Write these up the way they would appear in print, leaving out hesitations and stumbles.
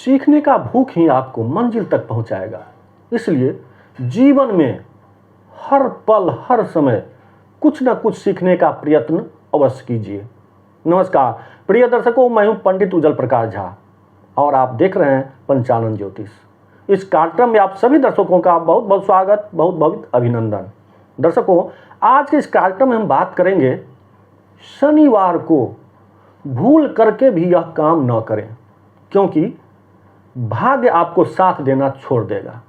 सीखने का भूख ही आपको मंजिल तक पहुंचाएगा। इसलिए जीवन में हर पल हर समय कुछ न कुछ सीखने का प्रयत्न अवश्य कीजिए। नमस्कार प्रिय दर्शकों, मैं हूं पंडित उज्जवल प्रकाश झा और आप देख रहे हैं पंचानन ज्योतिष। इस कार्यक्रम में आप सभी दर्शकों का बहुत बहुत स्वागत, बहुत बहुत अभिनंदन। दर्शकों, आज के इस कार्यक्रम में हम बात करेंगे शनिवार को भूल करके भी यह काम न करें, क्योंकि भाग्य आपको साथ देना छोड़ देगा।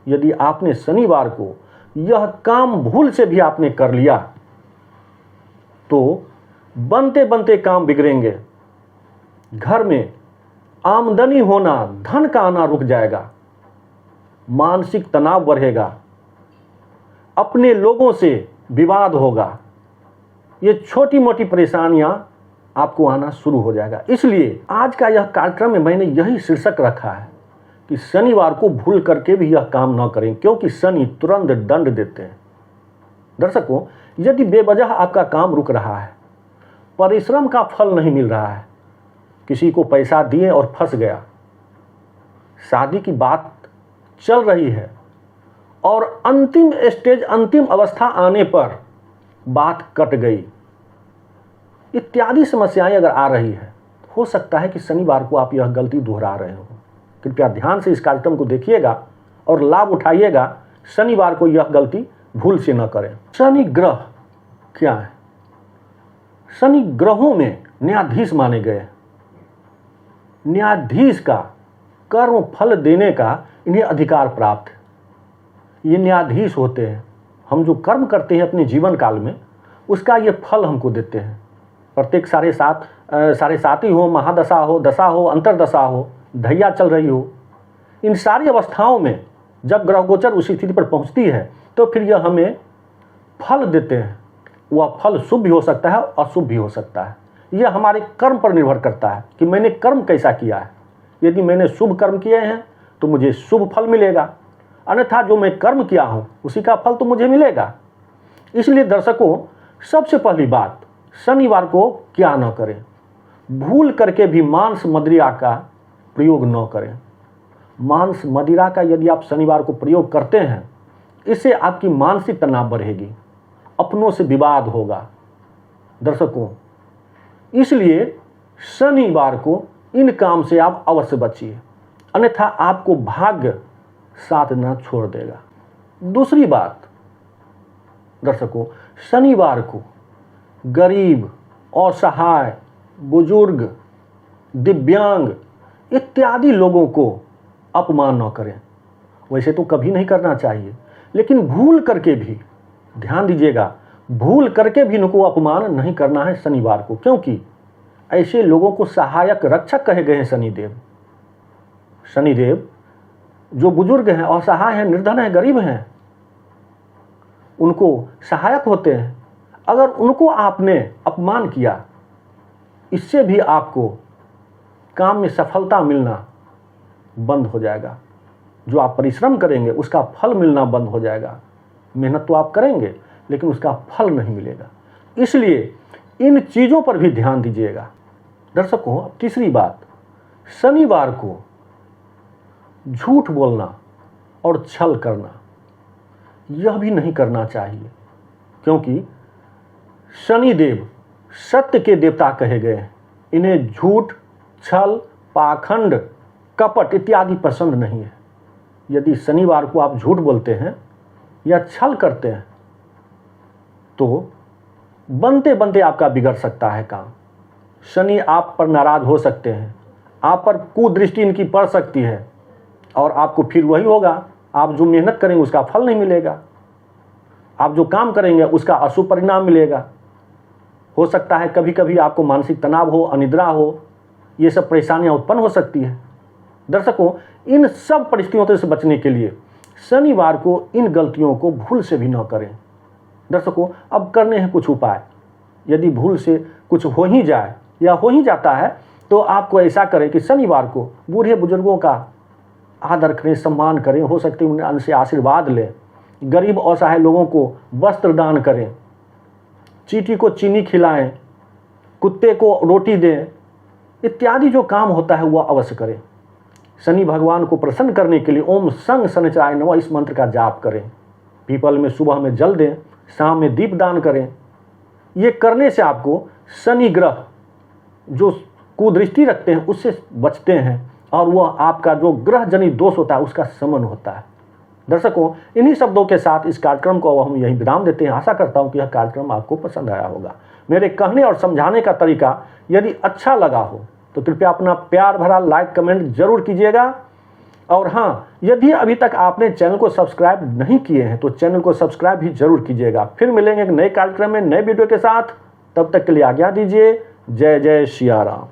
यदि आपने शनिवार को यह काम भूल से भी आपने कर लिया तो बनते बनते काम बिगड़ेंगे। घर में आमदनी होना, धन का आना रुक जाएगा, मानसिक तनाव बढ़ेगा, अपने लोगों से विवाद होगा, ये छोटी मोटी परेशानियां आपको आना शुरू हो जाएगा। इसलिए आज का यह कार्यक्रम में मैंने यही शीर्षक रखा है कि शनिवार को भूल करके भी यह काम न करें, क्योंकि शनि तुरंत दंड देते हैं। दर्शकों, यदि बेवजह आपका काम रुक रहा है, परिश्रम का फल नहीं मिल रहा है, किसी को पैसा दिए और फंस गया, शादी की बात चल रही है और अंतिम स्टेज, अंतिम अवस्था आने पर बात कट गई, इत्यादि समस्याएं अगर आ रही है, हो सकता है कि शनिवार को आप यह गलती दोहरा रहे हो। कृपया ध्यान से इस कार्यक्रम को देखिएगा और लाभ उठाइएगा। शनिवार को यह गलती भूल से न करें। शनि ग्रह क्या है? शनि ग्रहों में न्यायाधीश माने गए। न्यायाधीश का कर्म फल देने का इन्हें अधिकार प्राप्त है। ये न्यायाधीश होते हैं। हम जो कर्म करते हैं अपने जीवन काल में, उसका ये फल हमको देते हैं। प्रत्येक साढ़े सात ही हो, महादशा हो, दशा हो, अंतरदशा हो, ढैया चल रही हो, इन सारी अवस्थाओं में जब ग्रह गोचर उस स्थिति पर पहुंचती है तो फिर यह हमें फल देते हैं। वह फल शुभ भी हो सकता है, अशुभ भी हो सकता है। यह हमारे कर्म पर निर्भर करता है कि मैंने कर्म कैसा किया है। यदि मैंने शुभ कर्म किए हैं तो मुझे शुभ फल मिलेगा, अन्यथा जो मैं कर्म किया हूँ उसी का फल तो मुझे मिलेगा। इसलिए दर्शकों, सबसे पहली बात, शनिवार को क्या न करें? भूल करके भी मांस मदिरा का प्रयोग न करें। मांस मदिरा का यदि आप शनिवार को प्रयोग करते हैं, इससे आपकी मानसिक तनाव बढ़ेगी, अपनों से विवाद होगा। दर्शकों, इसलिए शनिवार को इन काम से आप अवश्य बचिए, अन्यथा आपको भाग्य साथ न छोड़ देगा। दूसरी बात दर्शकों, शनिवार को गरीब, असहाय, बुजुर्ग, दिव्यांग इत्यादि लोगों को अपमान न करें। वैसे तो कभी नहीं करना चाहिए, लेकिन भूल करके भी, ध्यान दीजिएगा, भूल करके भी इनको अपमान नहीं करना है शनिवार को, क्योंकि ऐसे लोगों को सहायक रक्षक कहे गए हैं शनिदेव। शनिदेव जो बुजुर्ग हैं, असहाय हैं, निर्धन हैं, गरीब हैं, उनको सहायक होते हैं। अगर उनको आपने अपमान किया, इससे भी आपको काम में सफलता मिलना बंद हो जाएगा। जो आप परिश्रम करेंगे उसका फल मिलना बंद हो जाएगा। मेहनत तो आप करेंगे लेकिन उसका फल नहीं मिलेगा। इसलिए इन चीज़ों पर भी ध्यान दीजिएगा। दर्शकों, तीसरी बात, शनिवार को झूठ बोलना और छल करना यह भी नहीं करना चाहिए, क्योंकि शनिदेव सत्य के देवता कहे गए हैं। इन्हें झूठ, छल, पाखंड, कपट इत्यादि पसंद नहीं है। यदि शनिवार को आप झूठ बोलते हैं या छल करते हैं तो बनते बनते आपका बिगड़ सकता है काम। शनि आप पर नाराज हो सकते हैं, आप पर कुदृष्टि इनकी पड़ सकती है और आपको फिर वही होगा, आप जो मेहनत करेंगे उसका फल नहीं मिलेगा, आप जो काम करेंगे उसका अशुभ परिणाम मिलेगा। हो सकता है कभी कभी आपको मानसिक तनाव हो, अनिद्रा हो, ये सब परेशानियां उत्पन्न हो सकती है। दर्शकों, इन सब परिस्थितियों से बचने के लिए शनिवार को इन गलतियों को भूल से भी न करें। दर्शकों, अब करने हैं कुछ उपाय। यदि भूल से कुछ हो ही जाए या हो ही जाता है तो आपको ऐसा करें कि शनिवार को बूढ़े बुजुर्गों का आदर करें, सम्मान करें, हो सकते उनसे आशीर्वाद लें, गरीब असहाय लोगों को वस्त्र दान करें, चींटी को चीनी खिलाएं, कुत्ते को रोटी दें, इत्यादि जो काम होता है वह अवश्य करें। शनि भगवान को प्रसन्न करने के लिए ओम संग शनिचराय नमः इस मंत्र का जाप करें। पीपल में सुबह में जल दें, शाम में दीप दान करें। ये करने से आपको शनि ग्रह जो कुदृष्टि रखते हैं उससे बचते हैं और वह आपका जो ग्रह जनित दोष होता है उसका शमन होता है। दर्शकों, इन्हीं शब्दों के साथ इस कार्यक्रम को हम यहीं विराम देते हैं। आशा करता हूं कि यह कार्यक्रम आपको पसंद आया होगा। मेरे कहने और समझाने का तरीका यदि अच्छा लगा हो तो कृपया अपना प्यार भरा लाइक कमेंट जरूर कीजिएगा। और हाँ, यदि अभी तक आपने चैनल को सब्सक्राइब नहीं किए हैं तो चैनल को सब्सक्राइब भी जरूर कीजिएगा। फिर मिलेंगे एक नए कार्यक्रम में नए वीडियो के साथ। तब तक के लिए आज्ञा दीजिए। जय जय सिया राम।